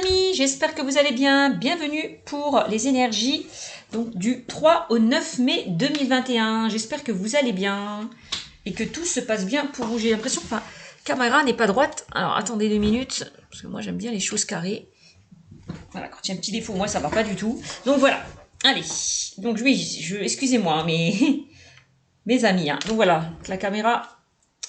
amis, j'espère que vous allez bien. Bienvenue pour les énergies donc du 3 au 9 mai 2021. J'espère que vous allez bien et que tout se passe bien pour vous. J'ai l'impression que ma caméra n'est pas droite. Alors attendez 2 minutes, parce que moi j'aime bien les choses carrées. Voilà, quand il y a un petit défaut, moi ça va pas du tout. Donc voilà, allez. Donc oui, excusez-moi, mais mes amis. Hein. Donc voilà, la caméra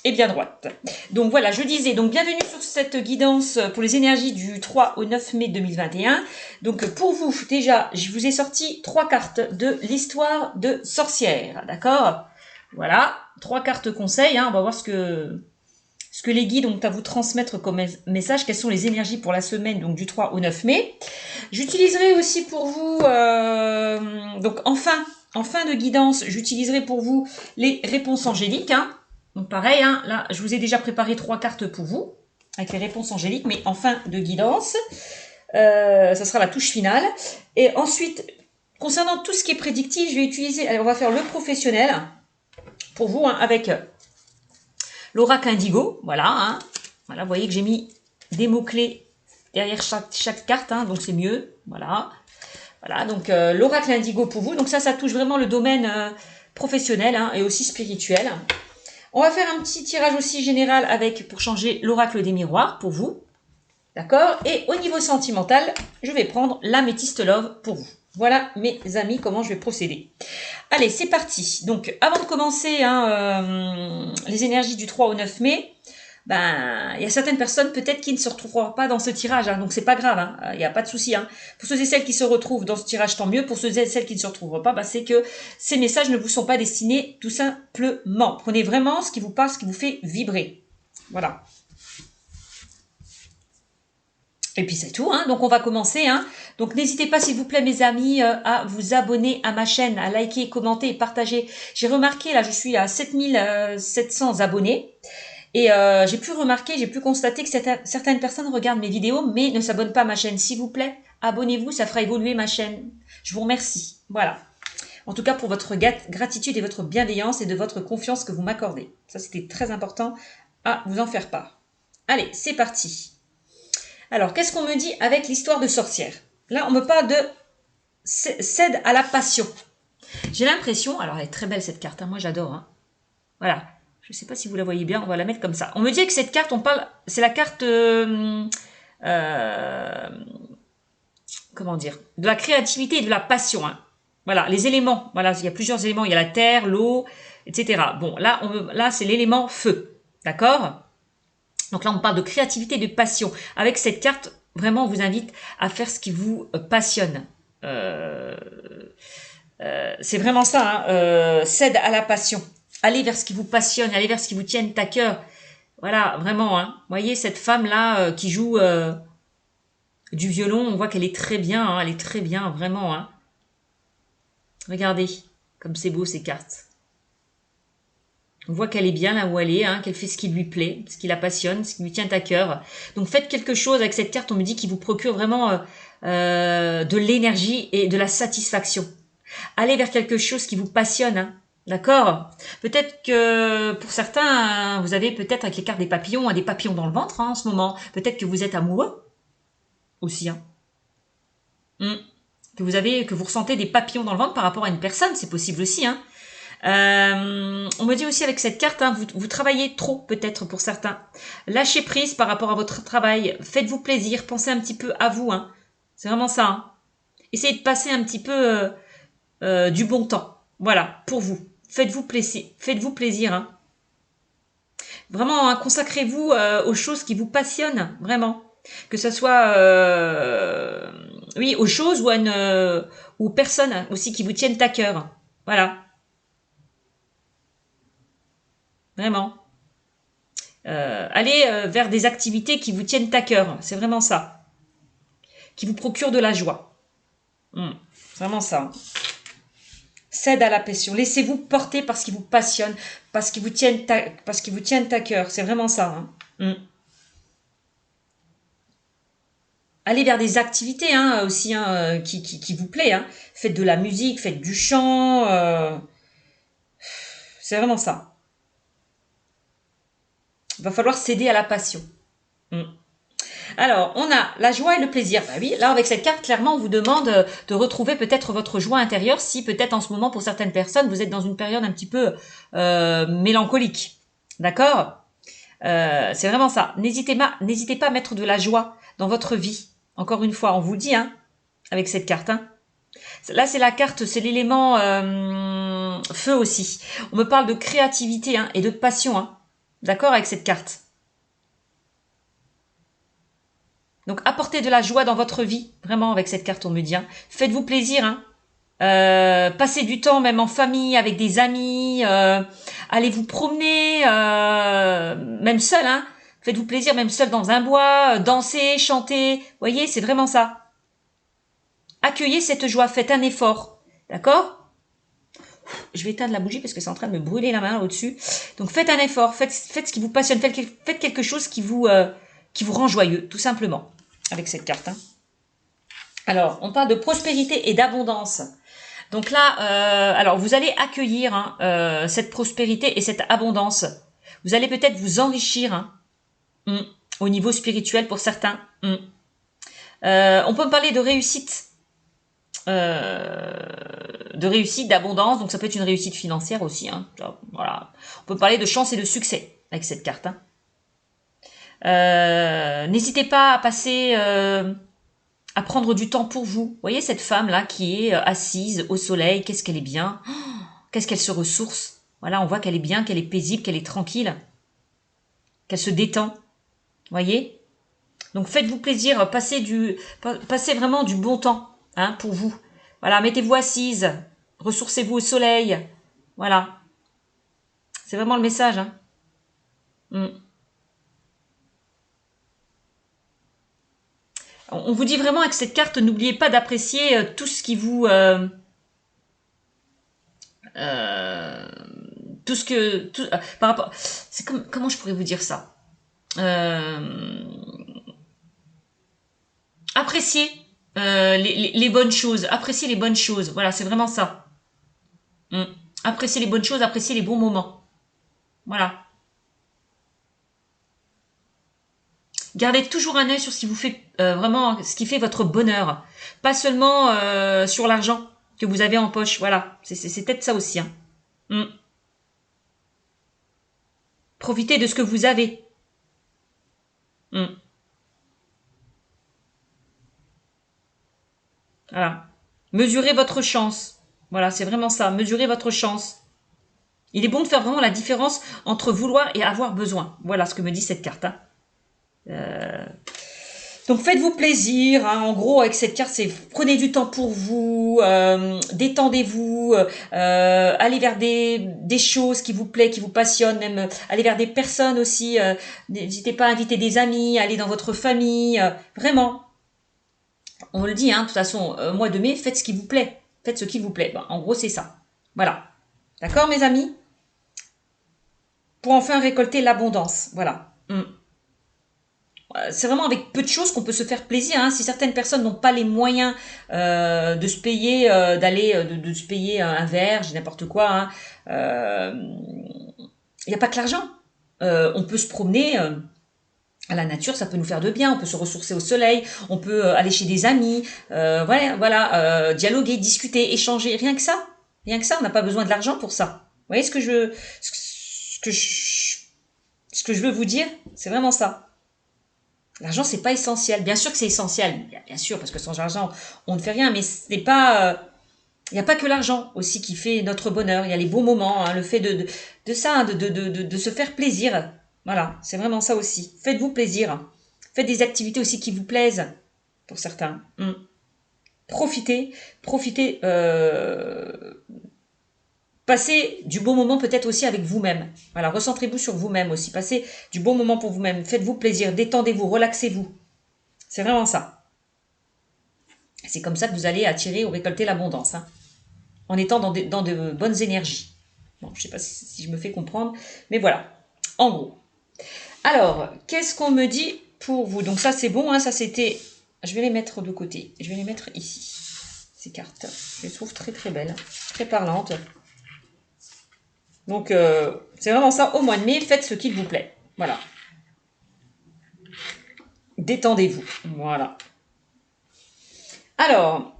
est bien droite. Donc voilà, je disais, donc bienvenue sur cette guidance pour les énergies du 3 au 9 mai 2021. Donc pour vous, déjà, je vous ai sorti 3 cartes de l'histoire de sorcière, d'accord? Voilà, 3 cartes conseils, hein, on va voir ce que les guides ont à vous transmettre comme message, quelles sont les énergies pour la semaine donc du 3 au 9 mai. J'utiliserai aussi pour vous, donc en fin de guidance, j'utiliserai pour vous les réponses angéliques, hein. Donc pareil, hein, là, je vous ai déjà préparé 3 cartes pour vous, avec les réponses angéliques, mais en fin de guidance. Ça sera la touche finale. Et ensuite, concernant tout ce qui est prédictif, je vais utiliser, allez, on va faire le professionnel pour vous, hein, avec l'oracle indigo. Voilà, hein. Voilà, vous voyez que j'ai mis des mots-clés derrière chaque carte, hein, donc c'est mieux. Voilà. Voilà, donc l'oracle indigo pour vous. Donc ça touche vraiment le domaine professionnel, hein, et aussi spirituel. On va faire un petit tirage aussi général pour changer l'oracle des miroirs pour vous. D'accord? Et au niveau sentimental, je vais prendre l'améthyste love pour vous. Voilà, mes amis, comment je vais procéder. Allez, c'est parti. Donc, avant de commencer les énergies du 3 au 9 mai, il y a certaines personnes peut-être qui ne se retrouveront pas dans ce tirage, hein, donc c'est pas grave, hein, il n'y a pas de souci. Hein. Pour ceux et celles qui se retrouvent dans ce tirage, tant mieux. Pour ceux et celles qui ne se retrouveront pas, c'est que ces messages ne vous sont pas destinés tout simplement. Prenez vraiment ce qui vous parle, ce qui vous fait vibrer. Voilà. Et puis c'est tout, hein. Donc on va commencer. Hein. Donc n'hésitez pas s'il vous plaît mes amis à vous abonner à ma chaîne, à liker, commenter et partager. J'ai remarqué, là je suis à 7700 abonnés. Et j'ai pu constater que certaines personnes regardent mes vidéos mais ne s'abonnent pas à ma chaîne. S'il vous plaît, abonnez-vous, ça fera évoluer ma chaîne. Je vous remercie. Voilà. En tout cas pour votre gratitude et votre bienveillance et de votre confiance que vous m'accordez. Ça c'était très important à vous en faire part. Allez, c'est parti. Alors, qu'est-ce qu'on me dit avec l'histoire de sorcière? Là, on me parle de cède à la passion. J'ai l'impression, alors elle est très belle cette carte, hein, moi j'adore. Hein. Voilà. Je ne sais pas si vous la voyez bien, on va la mettre comme ça. On me dit que cette carte, c'est la carte, comment dire, de la créativité et de la passion. Hein. Voilà, les éléments. Voilà, il y a plusieurs éléments. Il y a la terre, l'eau, etc. Bon, là c'est l'élément feu. D'accord? Donc là, on parle de créativité et de passion. Avec cette carte, vraiment, on vous invite à faire ce qui vous passionne. C'est vraiment ça, hein, cède à la passion. Allez vers ce qui vous passionne, allez vers ce qui vous tienne à cœur. Voilà, vraiment. Hein. Vous voyez, cette femme-là qui joue du violon, on voit qu'elle est très bien. Hein, elle est très bien, vraiment. Hein. Regardez, comme c'est beau ces cartes. On voit qu'elle est bien là où elle est, hein, qu'elle fait ce qui lui plaît, ce qui la passionne, ce qui lui tient à cœur. Donc faites quelque chose avec cette carte, on me dit qu'il vous procure vraiment de l'énergie et de la satisfaction. Allez vers quelque chose qui vous passionne, hein, d'accord? Peut-être que pour certains, vous avez peut-être avec les cartes des papillons dans le ventre hein, en ce moment. Peut-être que vous êtes amoureux aussi. Hein. Que vous ressentez des papillons dans le ventre par rapport à une personne, c'est possible aussi. Hein. On me dit aussi avec cette carte, hein, vous travaillez trop peut-être pour certains. Lâchez prise par rapport à votre travail. Faites-vous plaisir. Pensez un petit peu à vous. Hein. C'est vraiment ça. Hein. Essayez de passer un petit peu du bon temps. Voilà, pour vous. Faites-vous plaisir. Faites-vous plaisir. Hein. Vraiment, hein, consacrez-vous aux choses qui vous passionnent. Vraiment. Que ce soit oui, aux choses ou aux personnes aussi qui vous tiennent à cœur. Voilà. Vraiment. Allez vers des activités qui vous tiennent à cœur. C'est vraiment ça. Qui vous procurent de la joie. C'est vraiment ça. Cède à la passion. Laissez-vous porter par ce qui vous passionne, parce qu'ils vous tiennent à cœur. C'est vraiment ça. Hein. Allez vers des activités hein, aussi hein, qui vous plaît. Hein. Faites de la musique, faites du chant. C'est vraiment ça. Il va falloir céder à la passion. Alors, on a la joie et le plaisir. Bah oui, là, avec cette carte, clairement, on vous demande de retrouver peut-être votre joie intérieure si peut-être en ce moment, pour certaines personnes, vous êtes dans une période un petit peu mélancolique. D'accord? C'est vraiment ça. N'hésitez pas à mettre de la joie dans votre vie. Encore une fois, on vous le dit, hein, avec cette carte. Hein. Là, c'est la carte, c'est l'élément feu aussi. On me parle de créativité hein, et de passion. Hein. D'accord avec cette carte. Donc, apportez de la joie dans votre vie. Vraiment, avec cette carte, on me dit. Hein. Faites-vous plaisir. Hein. Passez du temps même en famille, avec des amis. Allez vous promener, même seul. Hein. Faites-vous plaisir, même seul dans un bois. Danser, chanter. Vous voyez, c'est vraiment ça. Accueillez cette joie. Faites un effort. D'accord ? Je vais éteindre la bougie parce que c'est en train de me brûler la main au-dessus. Donc, faites un effort. Faites ce qui vous passionne. Faites quelque chose qui vous rend joyeux, tout simplement. Avec cette carte. Hein. Alors, on parle de prospérité et d'abondance. Donc là, alors vous allez accueillir hein, cette prospérité et cette abondance. Vous allez peut-être vous enrichir hein, au niveau spirituel pour certains. On peut me parler de réussite, d'abondance. Donc ça peut être une réussite financière aussi. Hein, voilà. On peut parler de chance et de succès avec cette carte. Hein. N'hésitez pas à passer... à prendre du temps pour vous. Vous voyez cette femme-là qui est assise au soleil, qu'est-ce qu'elle est bien, qu'est-ce qu'elle se ressource. Voilà, on voit qu'elle est bien, qu'elle est paisible, qu'elle est tranquille, qu'elle se détend. Vous voyez? Donc faites-vous plaisir, passez vraiment du bon temps hein, pour vous. Voilà, mettez-vous assise, ressourcez-vous au soleil. Voilà. C'est vraiment le message. Hein. On vous dit vraiment avec cette carte, n'oubliez pas d'apprécier tout ce qui vous... tout ce que... par rapport... C'est comment je pourrais vous dire ça Appréciez les bonnes choses. Appréciez les bonnes choses. Voilà, c'est vraiment ça. Appréciez les bonnes choses, appréciez les bons moments. Voilà. Gardez toujours un œil sur ce qui vous fait vraiment, ce qui fait votre bonheur. Pas seulement sur l'argent que vous avez en poche. Voilà, c'est peut-être ça aussi. Hein. Profitez de ce que vous avez. Voilà. Mesurez votre chance. Voilà, c'est vraiment ça. Mesurez votre chance. Il est bon de faire vraiment la différence entre vouloir et avoir besoin. Voilà ce que me dit cette carte. Hein. Donc faites-vous plaisir. Hein. En gros, avec cette carte, c'est prenez du temps pour vous, détendez-vous, allez vers des choses qui vous plaisent, qui vous passionnent, même allez vers des personnes aussi. N'hésitez pas à inviter des amis, aller dans votre famille. Vraiment, on le dit, hein, de toute façon, mois de mai, faites ce qui vous plaît. Faites ce qui vous plaît. En gros, c'est ça. Voilà. D'accord, mes amis? Pour enfin récolter l'abondance. Voilà. C'est vraiment avec peu de choses qu'on peut se faire plaisir. Hein. Si certaines personnes n'ont pas les moyens de se payer, de se payer un verre, n'importe quoi, hein, il n'y a pas que l'argent. On peut se promener à la nature, ça peut nous faire de bien. On peut se ressourcer au soleil, on peut aller chez des amis, voilà, dialoguer, discuter, échanger. Rien que ça. Rien que ça, on n'a pas besoin de l'argent pour ça. Vous voyez ce que je veux vous dire? C'est vraiment ça. L'argent, c'est pas essentiel. Bien sûr que c'est essentiel. Bien sûr, parce que sans argent, on ne fait rien. Mais c'est pas... Il n'y a pas que l'argent aussi qui fait notre bonheur. Il y a les beaux moments, hein, le fait de ça, hein, de se faire plaisir. Voilà, c'est vraiment ça aussi. Faites-vous plaisir. Faites des activités aussi qui vous plaisent, pour certains. Profitez. Passez du bon moment peut-être aussi avec vous-même. Voilà, recentrez-vous sur vous-même aussi. Passez du bon moment pour vous-même. Faites-vous plaisir, détendez-vous, relaxez-vous. C'est vraiment ça. C'est comme ça que vous allez attirer ou récolter l'abondance. Hein, en étant dans de bonnes énergies. Bon, je ne sais pas si je me fais comprendre, mais voilà. En gros. Alors, qu'est-ce qu'on me dit pour vous? Donc ça, c'est bon. Hein, ça, c'était... Je vais les mettre de côté. Je vais les mettre ici. Ces cartes. Je les trouve très, très belles. Très parlantes. Donc, c'est vraiment ça. Au mois de mai, faites ce qu'il vous plaît. Voilà. détendez-vous. Voilà. Alors,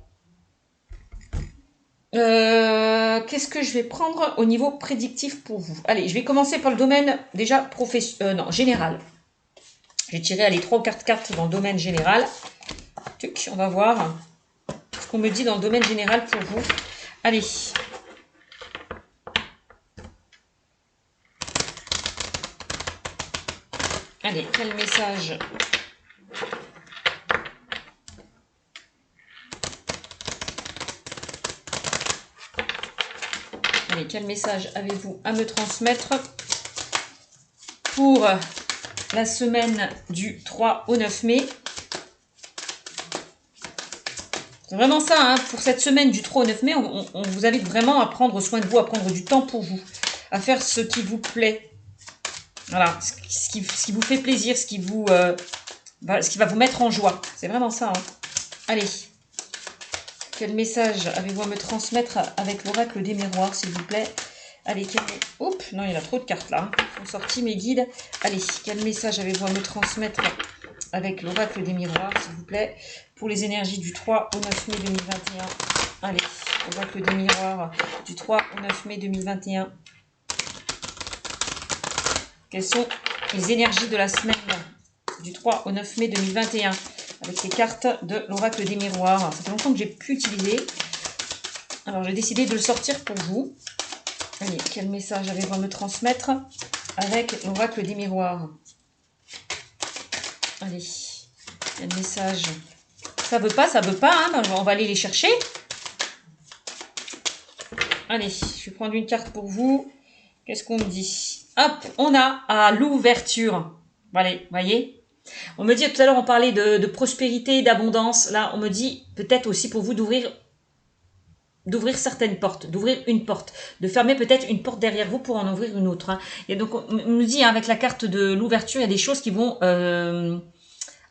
qu'est-ce que je vais prendre au niveau prédictif pour vous? Allez, je vais commencer par le domaine déjà non, général. J'ai tiré allez, 3 ou 4 cartes dans le domaine général. Tuc, on va voir ce qu'on me dit dans le domaine général pour vous. Allez. Allez, quel message? Allez, quel message avez-vous à me transmettre pour la semaine du 3 au 9 mai? C'est vraiment ça, hein, pour cette semaine du 3 au 9 mai, on vous invite vraiment à prendre soin de vous, à prendre du temps pour vous, à faire ce qui vous plaît. Voilà, ce qui vous fait plaisir, ce qui va vous mettre en joie. C'est vraiment ça. Hein. Allez. Quel message avez-vous à me transmettre avec l'oracle des miroirs, s'il vous plaît? Allez, oups, non, il y en a trop de cartes là. Ils sont sortis mes guides. Allez, quel message avez-vous à me transmettre avec l'oracle des miroirs, s'il vous plaît, pour les énergies du 3 au 9 mai 2021? Allez, l'oracle des miroirs du 3 au 9 mai 2021. Quelles sont les énergies de la semaine du 3 au 9 mai 2021 avec les cartes de l'oracle des miroirs? Ça fait longtemps que j'ai pu utiliser. Alors, j'ai décidé de le sortir pour vous. Allez, quel message avez-vous à me transmettre avec l'oracle des miroirs? Allez, quel message? Ça veut pas, hein, ben, on va aller les chercher. Allez, je vais prendre une carte pour vous. Qu'est-ce qu'on me dit? Hop, on a à l'ouverture. Allez, voyez? On me dit, tout à l'heure, on parlait de prospérité, d'abondance. Là, on me dit, peut-être aussi pour vous d'ouvrir certaines portes, d'ouvrir une porte, de fermer peut-être une porte derrière vous pour en ouvrir une autre. Hein. Et donc, on nous dit, hein, avec la carte de l'ouverture, il y a des choses qui vont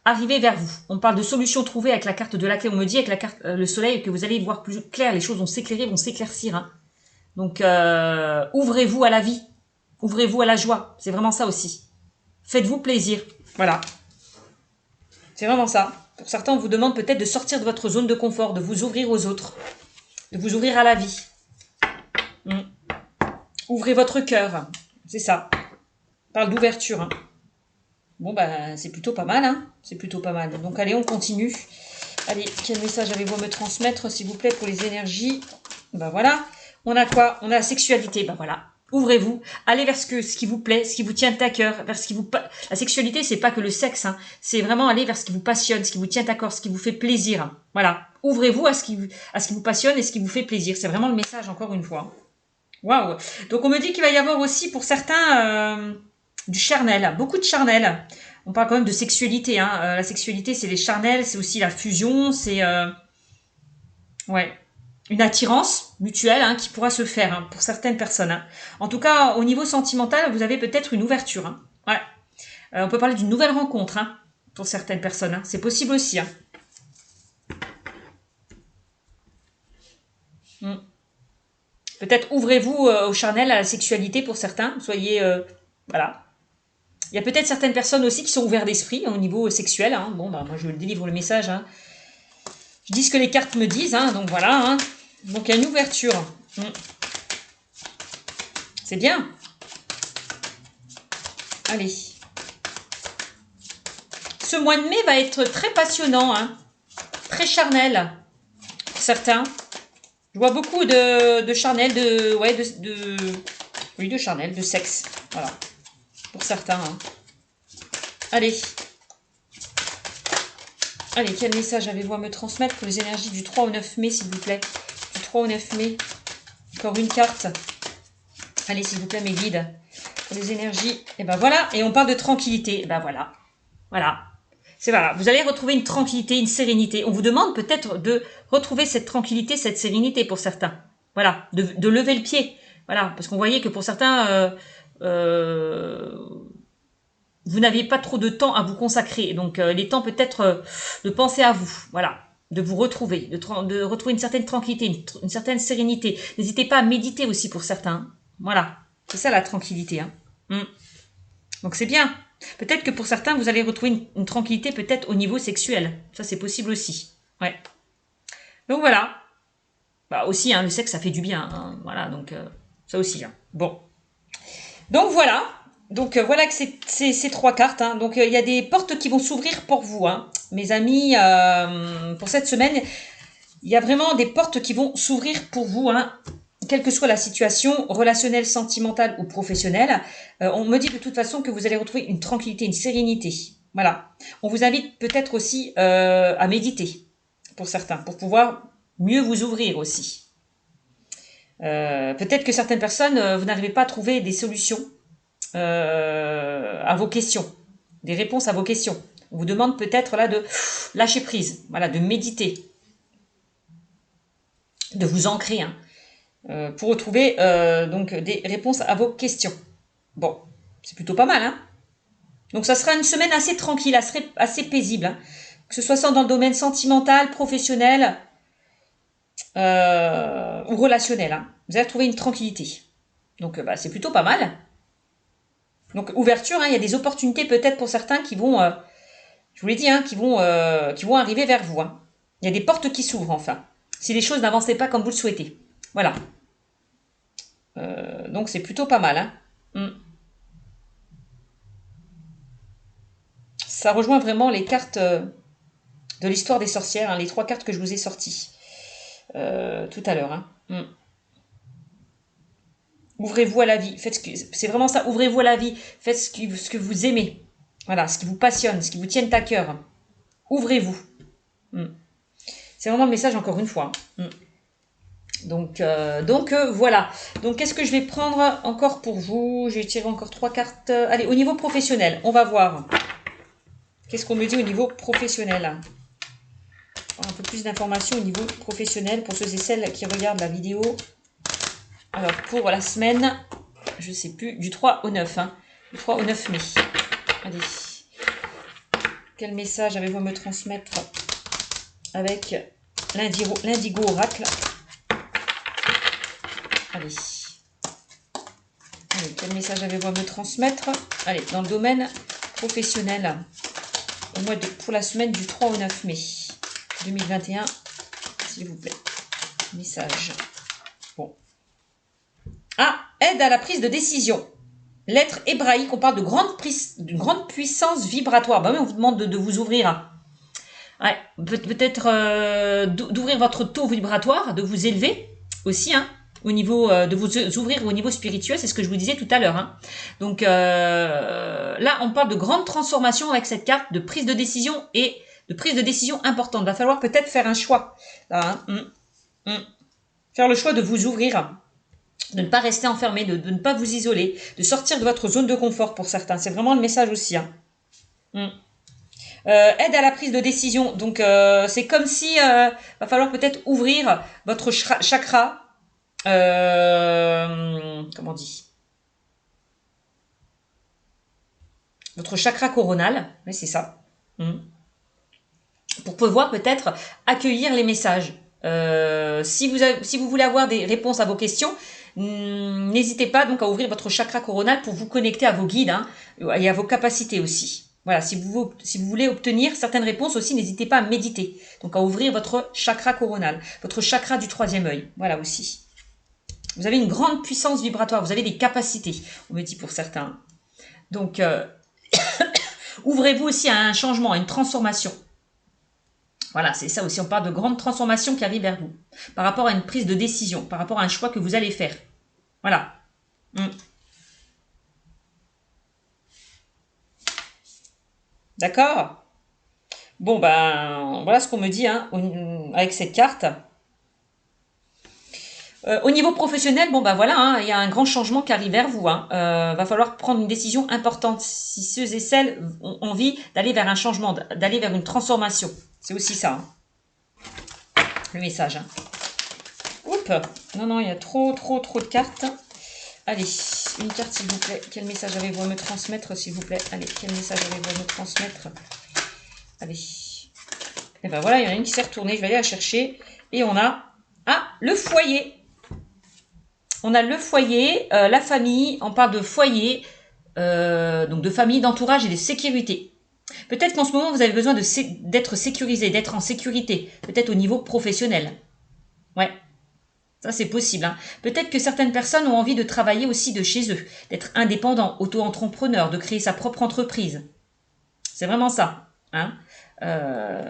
arriver vers vous. On parle de solutions trouvées avec la carte de la clé. On me dit, avec la carte le soleil, que vous allez voir plus clair. Les choses vont s'éclairer, vont s'éclaircir. Hein. Donc, ouvrez-vous à la vie. Ouvrez-vous à la joie. C'est vraiment ça aussi. Faites-vous plaisir. Voilà. C'est vraiment ça. Pour certains, on vous demande peut-être de sortir de votre zone de confort, de vous ouvrir aux autres, de vous ouvrir à la vie. Ouvrez votre cœur. C'est ça. On parle d'ouverture. Hein. Bon, bah, c'est plutôt pas mal. Hein. C'est plutôt pas mal. Donc, allez, on continue. Allez, quel message avez-vous à me transmettre, s'il vous plaît, pour les énergies? Ben voilà. On a quoi? On a la sexualité. Ben voilà. Ouvrez-vous, allez vers ce qui vous plaît, ce qui vous tient à cœur, vers ce qui vous... La sexualité, c'est pas que le sexe, hein. C'est vraiment aller vers ce qui vous passionne, ce qui vous tient à cœur, ce qui vous fait plaisir. Voilà, ouvrez-vous à ce qui vous passionne et ce qui vous fait plaisir. C'est vraiment le message, encore une fois. Waouh. Donc, on me dit qu'il va y avoir aussi, pour certains, du charnel, beaucoup de charnel. On parle quand même de sexualité, hein. La sexualité, c'est les charnels, c'est aussi la fusion, c'est... Ouais... Une attirance mutuelle hein, qui pourra se faire hein, pour certaines personnes. Hein. En tout cas, au niveau sentimental, vous avez peut-être une ouverture. Hein. Ouais. On peut parler d'une nouvelle rencontre hein, pour certaines personnes. Hein. C'est possible aussi. Hein. Peut-être ouvrez-vous au charnel, à la sexualité pour certains. Soyez... voilà. Il y a peut-être certaines personnes aussi qui sont ouvertes d'esprit hein, au niveau sexuel. Hein. Bon, bah, moi, je délivre le message. Hein. Je dis ce que les cartes me disent. Hein, donc, voilà. Hein. Donc, il y a une ouverture. C'est bien. Allez. Ce mois de mai va être très passionnant. Hein. Très charnel. Pour certains. Je vois beaucoup de charnel, oui, de charnel, de sexe. Voilà. Pour certains. Hein. Allez. Allez, quel message avez-vous à me transmettre pour les énergies du 3 au 9 mai, s'il vous plaît? Du 3 au 9 mai. Encore une carte. Allez, s'il vous plaît, mes guides. Pour les énergies. Et ben voilà. Et on parle de tranquillité. Et ben voilà. Voilà. C'est voilà. Vous allez retrouver une tranquillité, une sérénité. On vous demande peut-être de retrouver cette tranquillité, cette sérénité pour certains. Voilà. De lever le pied. Voilà. Parce qu'on voyait que pour certains... vous n'aviez pas trop de temps à vous consacrer. Donc, il est temps peut-être de penser à vous. Voilà. De vous retrouver. De retrouver une certaine tranquillité, une certaine sérénité. N'hésitez pas à méditer aussi pour certains. Voilà. C'est ça la tranquillité. Hein. Donc, c'est bien. Peut-être que pour certains, vous allez retrouver une tranquillité peut-être au niveau sexuel. Ça, c'est possible aussi. Ouais. Donc voilà. Bah aussi, hein, le sexe, ça fait du bien. Hein. Voilà, donc ça aussi. Hein. Bon. Donc voilà. Donc voilà que c'est ces trois cartes. Hein. Donc il y a des portes qui vont s'ouvrir pour vous. Hein. Mes amis, pour cette semaine, il y a vraiment des portes qui vont s'ouvrir pour vous. Hein. Quelle que soit la situation, relationnelle, sentimentale ou professionnelle, on me dit de toute façon que vous allez retrouver une tranquillité, une sérénité. Voilà. On vous invite peut-être aussi à méditer, pour certains, pour pouvoir mieux vous ouvrir aussi. Peut-être que certaines personnes, vous n'arrivez pas à trouver des solutions à vos questions, des réponses à vos questions. On vous demande peut-être là de lâcher prise, voilà, de méditer, de vous ancrer, hein. Pour retrouver donc des réponses à vos questions. Bon, c'est plutôt pas mal, hein. Donc ça sera une semaine assez tranquille, assez paisible, hein. Que ce soit dans le domaine sentimental, professionnel ou relationnel. Hein. Vous allez retrouver une tranquillité. Donc bah, c'est plutôt pas mal. Donc ouverture, hein, il y a des opportunités peut-être pour certains qui vont, je vous l'ai dit, hein, qui vont arriver vers vous. Hein. Il y a des portes qui s'ouvrent enfin. Si les choses n'avançaient pas comme vous le souhaitez. Voilà. Donc c'est plutôt pas mal. Hein. Ça rejoint vraiment les cartes de l'histoire des sorcières, hein, les trois cartes que je vous ai sorties tout à l'heure. Hein. Ouvrez-vous à la vie. C'est vraiment ça. Ouvrez-vous à la vie. Faites ce que vous aimez. Voilà, ce qui vous passionne, ce qui vous tienne à cœur. Ouvrez-vous. C'est vraiment le message encore une fois. Donc voilà. Donc qu'est-ce que je vais prendre encore pour vous? Je vais tirer encore trois cartes. Allez, au niveau professionnel, on va voir. Qu'est-ce qu'on me dit au niveau professionnel? Un peu plus d'informations au niveau professionnel pour ceux et celles qui regardent la vidéo. Alors pour la semaine, je ne sais plus, du 3 au 9. Hein, du 3 au 9 mai. Allez. Quel message avez-vous à me transmettre avec l'indigo oracle? Allez. Allez, quel message avez-vous à me transmettre? Allez, dans le domaine professionnel, pour la semaine du 3 au 9 mai 2021, s'il vous plaît. Message. Bon. Ah, aide à la prise de décision. Lettre hébraïque, on parle d'une grande puissance vibratoire. Ben oui, on vous demande de vous ouvrir. Ouais, peut-être d'ouvrir votre taux vibratoire, de vous élever aussi, hein, au niveau de vous ouvrir au niveau spirituel, c'est ce que je vous disais tout à l'heure. Hein. Donc là, on parle de grande transformation avec cette carte de prise de décision et de prise de décision importante. Il va falloir peut-être faire un choix. Là, hein. Faire le choix de vous ouvrir, de ne pas rester enfermé, de ne pas vous isoler, de sortir de votre zone de confort pour certains. C'est vraiment le message aussi. Hein. Aide à la prise de décision. Donc, c'est comme si va falloir peut-être ouvrir votre chakra. Comment on dit? Votre chakra coronal. Oui, c'est ça. Pour pouvoir peut-être accueillir les messages. Si vous voulez avoir des réponses à vos questions, n'hésitez pas donc à ouvrir votre chakra coronal pour vous connecter à vos guides, hein, et à vos capacités aussi. Voilà, si vous voulez obtenir certaines réponses aussi, n'hésitez pas à méditer. Donc à ouvrir votre chakra coronal, votre chakra du troisième œil. Voilà aussi. Vous avez une grande puissance vibratoire, vous avez des capacités, on me dit pour certains. Donc ouvrez-vous aussi à un changement, à une transformation. Voilà, c'est ça aussi, on parle de grandes transformations qui arrivent vers vous, par rapport à une prise de décision, par rapport à un choix que vous allez faire. Voilà. D'accord? Bon, ben, voilà ce qu'on me dit, hein, avec cette carte. Au niveau professionnel, bon, ben voilà, hein, il y a un grand changement qui arrive vers vous. Hein. Va falloir prendre une décision importante si ceux et celles ont envie d'aller vers un changement, d'aller vers une transformation. C'est aussi ça, hein, le message. Hein. Oups, non, il y a trop de cartes. Allez, une carte s'il vous plaît. Quel message avez-vous à me transmettre s'il vous plaît? Allez, quel message avez-vous à me transmettre? Allez. Et ben voilà, il y en a une qui s'est retournée. Je vais aller la chercher. Et on a le foyer. On a le foyer, la famille. On parle de foyer. donc de famille, d'entourage et de sécurité. Peut-être qu'en ce moment, vous avez besoin d'être sécurisé, d'être en sécurité, peut-être au niveau professionnel. Ouais, ça c'est possible. Hein. Peut-être que certaines personnes ont envie de travailler aussi de chez eux, d'être indépendant, auto-entrepreneur, de créer sa propre entreprise. C'est vraiment ça. Hein. Euh,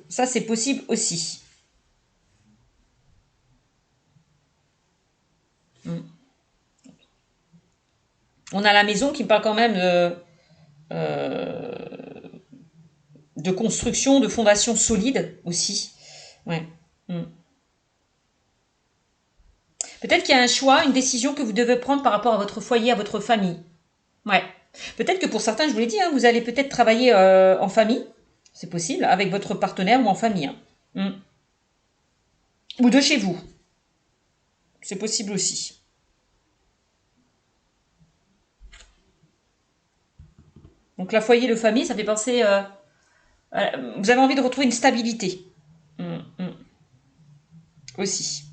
Ça c'est possible aussi. On a la maison qui me parle quand même de construction, de fondation solide aussi. Ouais. Mm. Peut-être qu'il y a un choix, une décision que vous devez prendre par rapport à votre foyer, à votre famille. Ouais. Peut-être que pour certains, je vous l'ai dit, hein, vous allez peut-être travailler en famille. C'est possible, avec votre partenaire ou en famille. Hein. Mm. Ou de chez vous. C'est possible aussi. Donc la foyer, le famille, ça fait penser... vous avez envie de retrouver une stabilité. Mm, mm. Aussi.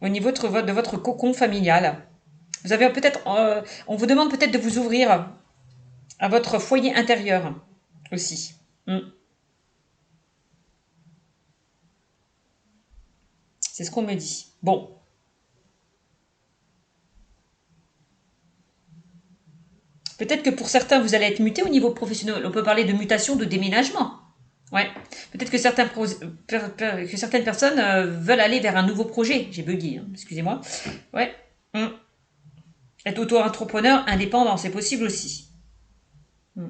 Au niveau de votre cocon familial. Vous avez peut-être... on vous demande peut-être de vous ouvrir à votre foyer intérieur aussi. Mm. C'est ce qu'on me dit. Bon. Peut-être que pour certains, vous allez être muté au niveau professionnel. On peut parler de mutation, de déménagement. Ouais. Peut-être que, que certaines personnes veulent aller vers un nouveau projet. J'ai bugué, hein, excusez-moi. Ouais. Mm. Être auto-entrepreneur, indépendant, c'est possible aussi. Mm.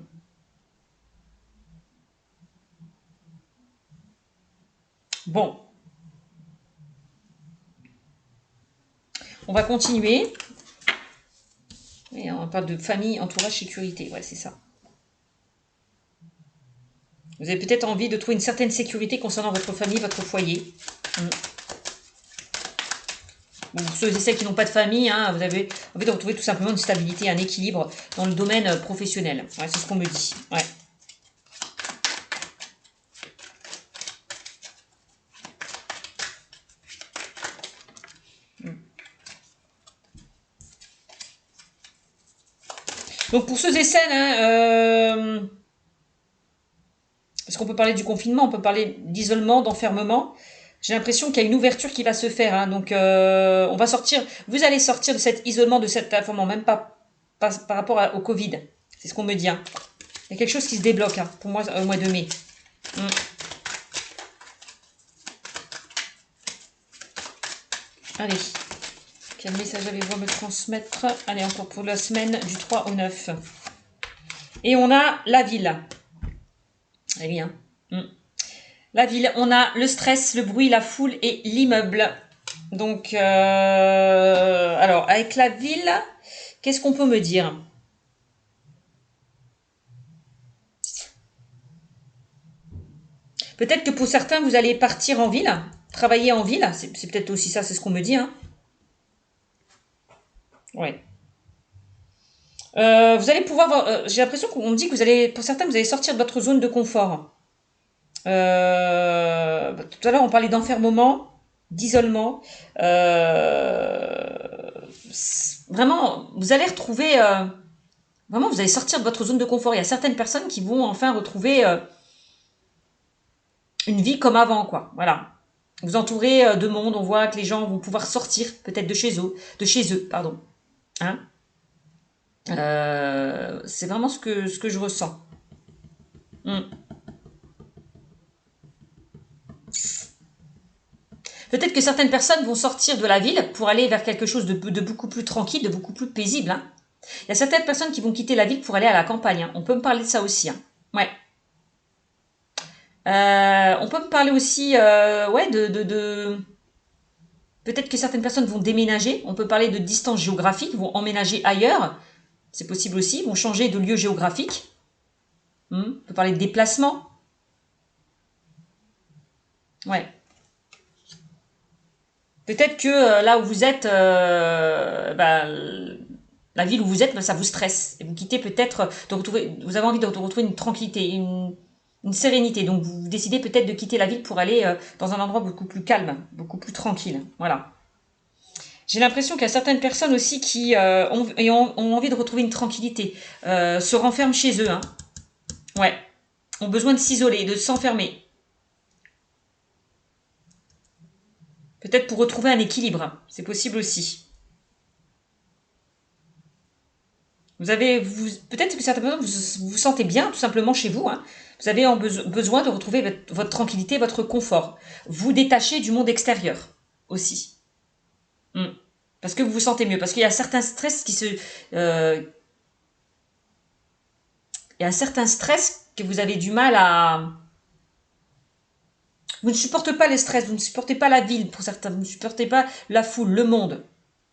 Bon. On va continuer. Et on parle de famille, entourage, sécurité. Ouais, c'est ça. Vous avez peut-être envie de trouver une certaine sécurité concernant votre famille, votre foyer. Mm. Pour ceux et celles qui n'ont pas de famille, hein, vous avez envie de retrouver tout simplement une stabilité, un équilibre dans le domaine professionnel. Ouais, c'est ce qu'on me dit. Ouais. Donc pour ceux et celles, hein, parce qu'on peut parler du confinement, on peut parler d'isolement, d'enfermement. J'ai l'impression qu'il y a une ouverture qui va se faire. Hein, donc on va sortir, vous allez sortir de cet isolement, de cet enfermement, même pas par rapport au Covid. C'est ce qu'on me dit. Hein. Il y a quelque chose qui se débloque hein, pour moi au mois de mai. Mm. Allez, quel message avez-vous à me transmettre? Allez, encore pour la semaine du 3 au 9. Et on a la ville. Eh bien. La ville, on a le stress, le bruit, la foule et l'immeuble. Donc, alors, avec la ville, qu'est-ce qu'on peut me dire? Peut-être que pour certains, vous allez partir en ville, travailler en ville. C'est peut-être aussi ça, c'est ce qu'on me dit. Hein. Ouais. Vous allez pouvoir... j'ai l'impression qu'on me dit que vous allez... Pour certains, vous allez sortir de votre zone de confort. Tout à l'heure, on parlait d'enfermement, d'isolement. Vraiment, vous allez retrouver... vraiment, vous allez sortir de votre zone de confort. Il y a certaines personnes qui vont enfin retrouver une vie comme avant, quoi. Voilà. Vous entourez de monde, on voit que les gens vont pouvoir sortir peut-être de chez eux, pardon. Hein c'est vraiment ce que je ressens. Mm. Peut-être que certaines personnes vont sortir de la ville pour aller vers quelque chose de beaucoup plus tranquille, de beaucoup plus paisible. Hein. Il y a certaines personnes qui vont quitter la ville pour aller à la campagne. Hein. On peut me parler de ça aussi. Hein. Ouais. On peut me parler aussi ouais, peut-être que certaines personnes vont déménager. On peut parler de distance géographique, vont emménager ailleurs. C'est possible aussi. Vont changer de lieu géographique. On peut parler de déplacement. Ouais. Peut-être que là où vous êtes, la ville où vous êtes, ça vous stresse. Et vous quittez peut-être, vous avez envie de retrouver une tranquillité, une sérénité. Donc vous décidez peut-être de quitter la ville pour aller dans un endroit beaucoup plus calme, beaucoup plus tranquille. Voilà. J'ai l'impression qu'il y a certaines personnes aussi qui ont envie de retrouver une tranquillité, se renferment chez eux, hein. Ouais, ont besoin de s'isoler, de s'enfermer. Peut-être pour retrouver un équilibre, hein. C'est possible aussi. Peut-être que certaines personnes vous vous sentez bien tout simplement chez vous, hein. Vous avez besoin de retrouver votre tranquillité, votre confort. Vous détacher du monde extérieur aussi. Hmm. Parce que vous vous sentez mieux. Parce qu'il y a certains stress il y a un certain stress que vous avez du mal à... Vous ne supportez pas le stress, vous ne supportez pas la ville pour certains, vous ne supportez pas la foule, le monde.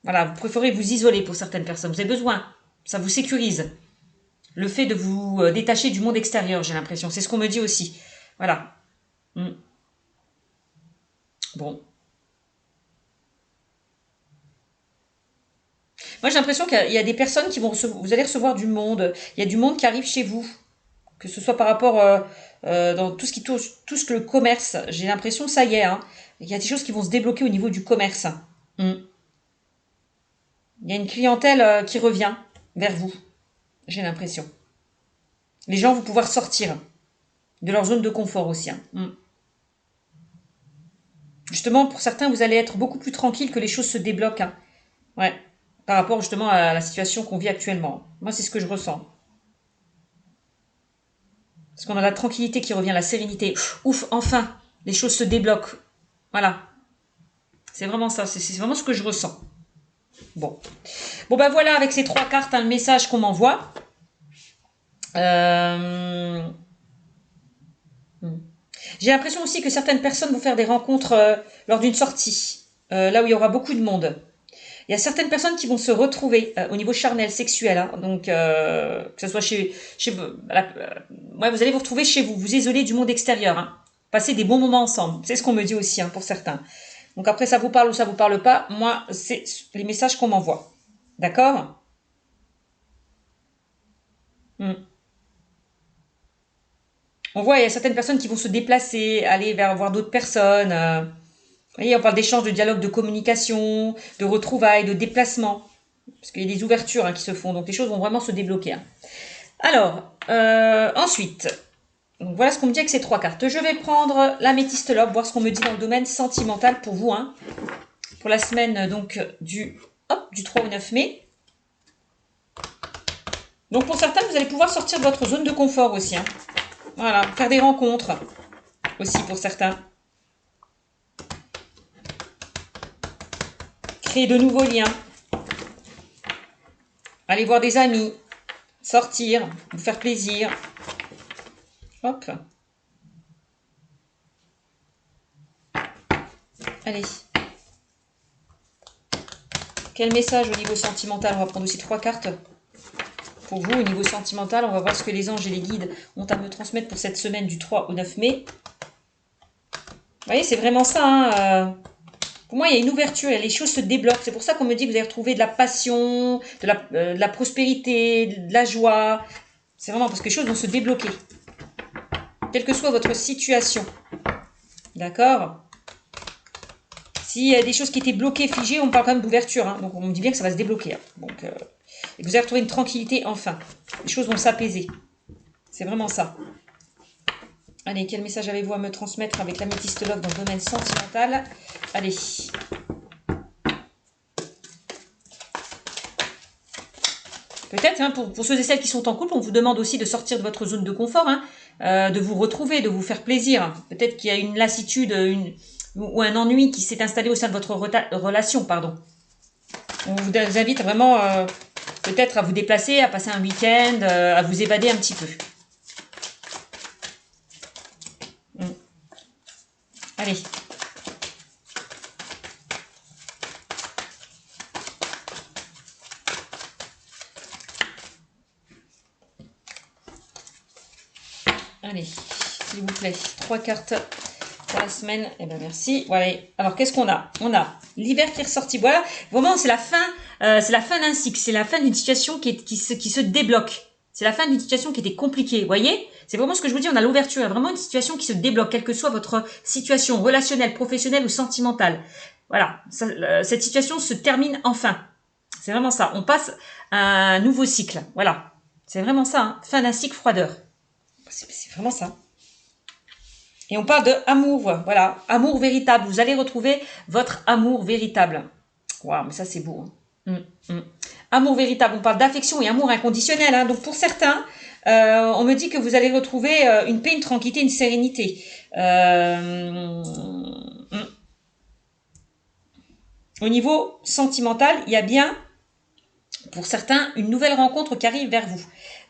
Voilà, vous préférez vous isoler pour certaines personnes. Vous avez besoin. Ça vous sécurise. Le fait de vous détacher du monde extérieur, j'ai l'impression. C'est ce qu'on me dit aussi. Voilà. Hmm. Bon. Moi, j'ai l'impression qu'il y a des personnes qui vont vous allez recevoir du monde. Il y a du monde qui arrive chez vous. Que ce soit par rapport dans tout ce qui touche, tout ce que le commerce. J'ai l'impression, ça y est, hein. Il y a des choses qui vont se débloquer au niveau du commerce. Hmm. Il y a une clientèle qui revient vers vous. J'ai l'impression. Les gens vont pouvoir sortir de leur zone de confort aussi, hein. Hmm. Justement, pour certains, vous allez être beaucoup plus tranquille que les choses se débloquent, hein. Ouais. Par rapport justement à la situation qu'on vit actuellement. Moi, c'est ce que je ressens. Parce qu'on a la tranquillité qui revient, la sérénité. Ouf, enfin, les choses se débloquent. Voilà. C'est vraiment ça. C'est vraiment ce que je ressens. Bon. Bon, ben voilà, avec ces 3 cartes, hein, le message qu'on m'envoie. J'ai l'impression aussi que certaines personnes vont faire des rencontres lors d'une sortie. Là où il y aura beaucoup de monde. Il y a certaines personnes qui vont se retrouver au niveau charnel, sexuel, hein. Donc que ce soit chez vous, ouais, vous allez vous retrouver chez vous, vous isoler du monde extérieur, hein. Passer des bons moments ensemble. C'est ce qu'on me dit aussi, hein, pour certains. Donc après, ça vous parle ou ça vous parle pas. Moi, c'est les messages qu'on m'envoie. D'accord? Hmm. On voit, il y a certaines personnes qui vont se déplacer, aller vers voir d'autres personnes. Vous voyez, on parle d'échange, de dialogue, de communication, de retrouvailles, de déplacement. Parce qu'il y a des ouvertures, hein, qui se font. Donc les choses vont vraiment se débloquer, hein. Alors, ensuite, donc voilà ce qu'on me dit avec ces 3 cartes. Je vais prendre l'améthyste lobe, voir ce qu'on me dit dans le domaine sentimental pour vous, hein, pour la semaine donc du 3 au 9 mai. Donc pour certains, vous allez pouvoir sortir de votre zone de confort aussi, hein. Voilà, faire des rencontres aussi pour certains. Créer de nouveaux liens. Aller voir des amis. Sortir, vous faire plaisir. Hop. Allez. Quel message au niveau sentimental? On va prendre aussi 3 cartes. Pour vous, au niveau sentimental, on va voir ce que les anges et les guides ont à me transmettre pour cette semaine du 3 au 9 mai. Vous voyez, c'est vraiment ça, hein. Pour moi, il y a une ouverture et les choses se débloquent. C'est pour ça qu'on me dit que vous allez retrouver de la passion, de la prospérité, de la joie. C'est vraiment parce que les choses vont se débloquer. Quelle que soit votre situation. D'accord? S'il y a des choses qui étaient bloquées, figées, on parle quand même d'ouverture, hein. Donc on me dit bien que ça va se débloquer, hein. Donc, et vous allez retrouver une tranquillité enfin. Les choses vont s'apaiser. C'est vraiment ça. Allez, quel message avez-vous à me transmettre avec l'améthyste love dans le domaine sentimental? Allez. Peut-être, hein, pour ceux et celles qui sont en couple, on vous demande aussi de sortir de votre zone de confort, hein, de vous retrouver, de vous faire plaisir. Peut-être qu'il y a une lassitude ou un ennui qui s'est installé au sein de votre relation, pardon. On vous invite vraiment peut-être à vous déplacer, à passer un week-end, à vous évader un petit peu. Allez. Allez, s'il vous plaît, 3 cartes pour la semaine. Eh bien, merci. Voilà. Alors, qu'est-ce qu'on a? On a l'hiver qui est ressorti. Voilà. Vraiment, c'est la fin d'un cycle. C'est la fin d'une situation qui se débloque. C'est la fin d'une situation qui était compliquée. Vous voyez? C'est vraiment ce que je vous dis. On a l'ouverture. Il y a vraiment une situation qui se débloque, quelle que soit votre situation relationnelle, professionnelle ou sentimentale. Voilà, cette situation se termine enfin. C'est vraiment ça. On passe à un nouveau cycle. Voilà. C'est vraiment ça. Hein. Fin d'un cycle froideur. C'est vraiment ça. Et on parle de amour. Voilà. Amour véritable. Vous allez retrouver votre amour véritable. Waouh, mais ça, c'est beau. Hein. Amour véritable. On parle d'affection et amour inconditionnel. Hein. Donc, pour certains, on me dit que vous allez retrouver une paix, une tranquillité, une sérénité. Au niveau sentimental, il y a bien, pour certains, une nouvelle rencontre qui arrive vers vous.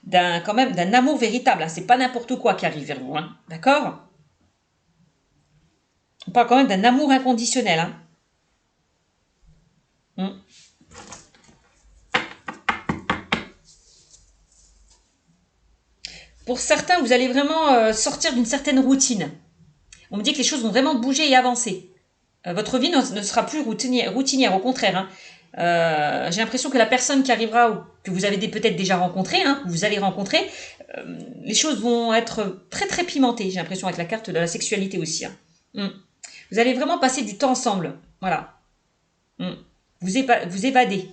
Quand même d'un amour véritable. Hein. C'est pas n'importe quoi qui arrive vers vous. Hein. D'accord? On parle quand même d'un amour inconditionnel. Hein. Pour certains, vous allez vraiment sortir d'une certaine routine. On me dit que les choses vont vraiment bouger et avancer. Votre vie ne sera plus routinière, au contraire. Hein. J'ai l'impression que la personne qui arrivera, ou que vous avez peut-être déjà rencontré, hein, que vous allez rencontrer, les choses vont être très très pimentées, j'ai l'impression, avec la carte de la sexualité aussi. Hein. Vous allez vraiment passer du temps ensemble. Voilà. Vous évadez.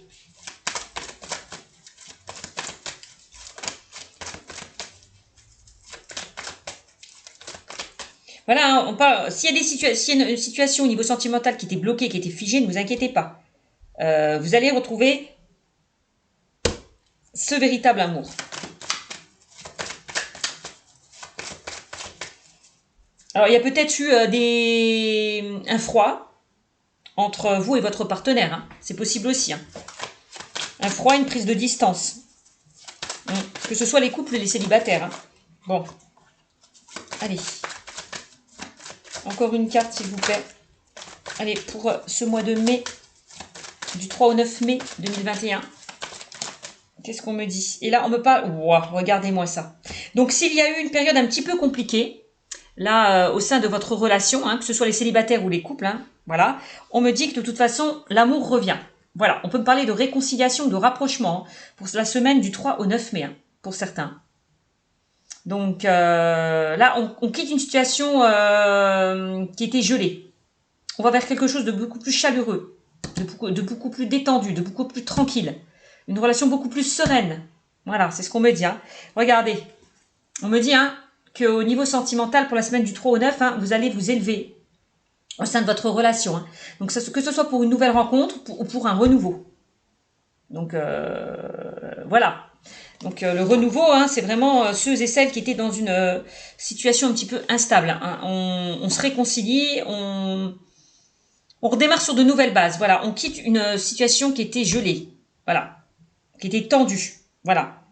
Voilà, on parle. S'il y a une situation au niveau sentimental qui était bloquée, qui était figée, ne vous inquiétez pas. Vous allez retrouver ce véritable amour. Alors, il y a peut-être eu un froid entre vous et votre partenaire. Hein. C'est possible aussi. Hein. Un froid, une prise de distance. Que ce soit les couples et les célibataires. Hein. Bon. Allez. Encore une carte, s'il vous plaît. Allez, pour ce mois de mai, du 3 au 9 mai 2021. Qu'est-ce qu'on me dit? Et là, on me parle... Wow, regardez-moi ça. Donc, s'il y a eu une période un petit peu compliquée, là, au sein de votre relation, hein, que ce soit les célibataires ou les couples, hein, voilà, on me dit que de toute façon, l'amour revient. Voilà, on peut me parler de réconciliation, de rapprochement, hein, pour la semaine du 3 au 9 mai, hein, pour certains. Donc, là, on quitte une situation qui était gelée. On va vers quelque chose de beaucoup plus chaleureux, de beaucoup plus détendu, de beaucoup plus tranquille. Une relation beaucoup plus sereine. Voilà, c'est ce qu'on me dit. Hein. Regardez, on me dit hein, qu'au niveau sentimental, pour la semaine du 3 au 9, hein, vous allez vous élever au sein de votre relation. Hein. Donc, que ce soit pour une nouvelle rencontre ou pour un renouveau. Donc, voilà. Donc, le renouveau, hein, c'est vraiment ceux et celles qui étaient dans une situation un petit peu instable. Hein. On se réconcilie, on redémarre sur de nouvelles bases. Voilà, on quitte une situation qui était gelée. Voilà. Qui était tendue. Voilà.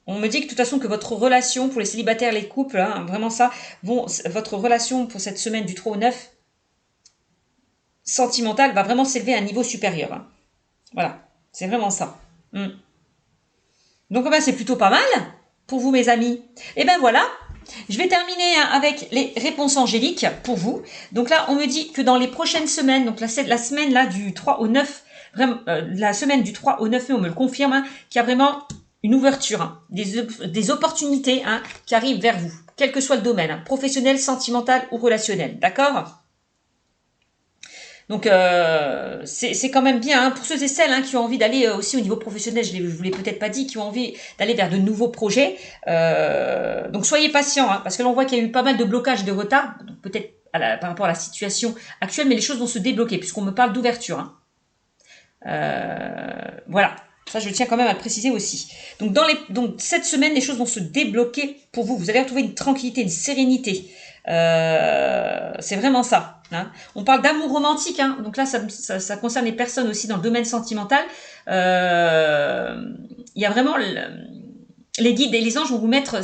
On me dit que de toute façon que votre relation pour les célibataires, les couples, hein, vraiment ça, votre relation pour cette semaine du 3 au 9 sentimentale va vraiment s'élever à un niveau supérieur. Hein. Voilà. C'est vraiment ça. Donc ben, c'est plutôt pas mal pour vous mes amis. Et ben voilà. Je vais terminer avec les réponses angéliques pour vous. Donc là, on me dit que dans les prochaines semaines, donc la semaine là du 3 au 9, vraiment, la semaine du 3 au 9 mai, on me le confirme, hein, qu'il y a vraiment une ouverture, hein, des opportunités hein, qui arrivent vers vous, quel que soit le domaine, hein, professionnel, sentimental ou relationnel. D'accord ? Donc, c'est quand même bien hein, pour ceux et celles hein, qui ont envie d'aller aussi au niveau professionnel, je vous l'ai peut-être pas dit, qui ont envie d'aller vers de nouveaux projets. Donc, soyez patients, hein, parce que l'on voit qu'il y a eu pas mal de blocages, de retard, peut-être par rapport à la situation actuelle, mais les choses vont se débloquer, puisqu'on me parle d'ouverture. Hein. Voilà, ça je tiens quand même à le préciser aussi. Donc, cette semaine, les choses vont se débloquer pour vous. Vous allez retrouver une tranquillité, une sérénité. C'est vraiment ça. Hein. On parle d'amour romantique, hein. Donc là, ça concerne les personnes aussi dans le domaine sentimental. Il y a vraiment les guides et les anges vont vous mettre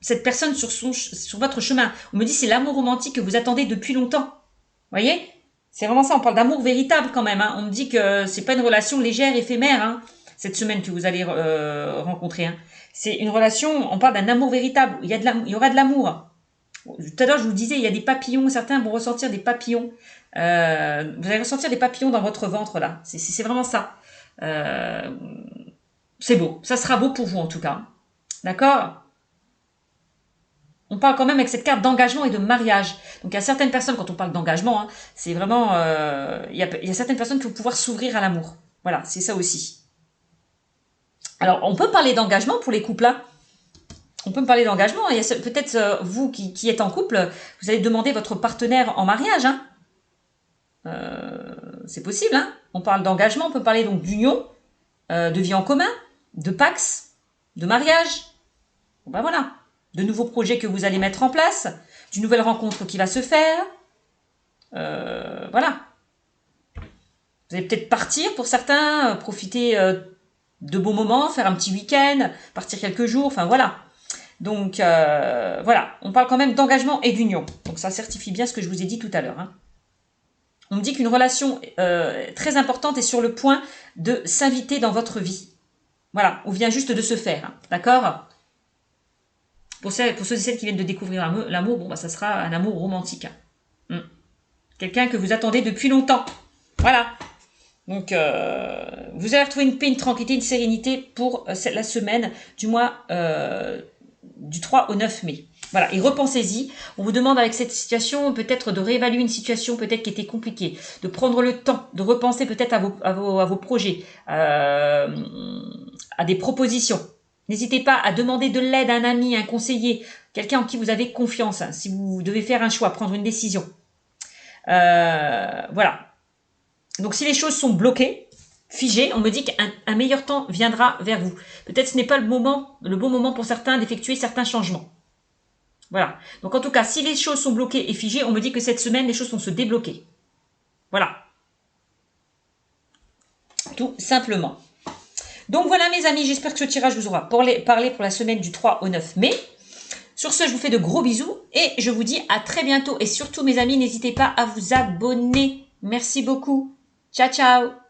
cette personne sur votre chemin. On me dit c'est l'amour romantique que vous attendez depuis longtemps. Vous voyez ? C'est vraiment ça. On parle d'amour véritable quand même. Hein. On me dit que c'est pas une relation légère, éphémère. Hein, cette semaine que vous allez rencontrer. Hein. C'est une relation. On parle d'un amour véritable. Il y aura de l'amour. Tout à l'heure, je vous disais, il y a des papillons. Certains vont ressentir des papillons. Vous allez ressentir des papillons dans votre ventre, là. C'est vraiment ça. C'est beau. Ça sera beau pour vous, en tout cas. D'accord ? On parle quand même avec cette carte d'engagement et de mariage. Donc il y a certaines personnes, quand on parle d'engagement, hein, c'est vraiment... il y a certaines personnes qui vont pouvoir s'ouvrir à l'amour. Voilà, c'est ça aussi. Alors, on peut parler d'engagement pour les couples, hein. On peut me parler d'engagement. Il y a peut-être vous qui êtes en couple, vous allez demander votre partenaire en mariage, hein. C'est possible, hein. On parle d'engagement, on peut parler donc d'union, de vie en commun, de pax, de mariage. Bon, ben voilà. De nouveaux projets que vous allez mettre en place, d'une nouvelle rencontre qui va se faire. Voilà. Vous allez peut-être partir pour certains, profiter de beaux moments, faire un petit week-end, partir quelques jours, enfin voilà. Donc voilà, on parle quand même d'engagement et d'union. Donc ça certifie bien ce que je vous ai dit tout à l'heure, hein. On me dit qu'une relation très importante est sur le point de s'inviter dans votre vie. Voilà, on vient juste de se faire, hein, d'accord ? Pour ceux et celles qui viennent de découvrir l'amour, bon, bah, ça sera un amour romantique, hein. Quelqu'un que vous attendez depuis longtemps. Voilà. Donc, vous allez retrouver une paix, une tranquillité, une sérénité pour la semaine du mois du 3 au 9 mai. Voilà, et repensez-y. On vous demande avec cette situation peut-être de réévaluer une situation peut-être qui était compliquée, de prendre le temps, de repenser peut-être à vos projets, à des propositions. N'hésitez pas à demander de l'aide à un ami, à un conseiller, quelqu'un en qui vous avez confiance, hein, si vous devez faire un choix, prendre une décision. Voilà. Donc si les choses sont bloquées, figées, on me dit qu'un meilleur temps viendra vers vous. Peut-être ce n'est pas le bon moment pour certains d'effectuer certains changements. Voilà. Donc en tout cas, si les choses sont bloquées et figées, on me dit que cette semaine, les choses vont se débloquer. Voilà. Tout simplement. Donc voilà mes amis, j'espère que ce tirage vous aura parlé pour la semaine du 3 au 9 mai. Sur ce, je vous fais de gros bisous et je vous dis à très bientôt. Et surtout mes amis, n'hésitez pas à vous abonner. Merci beaucoup. Ciao, ciao.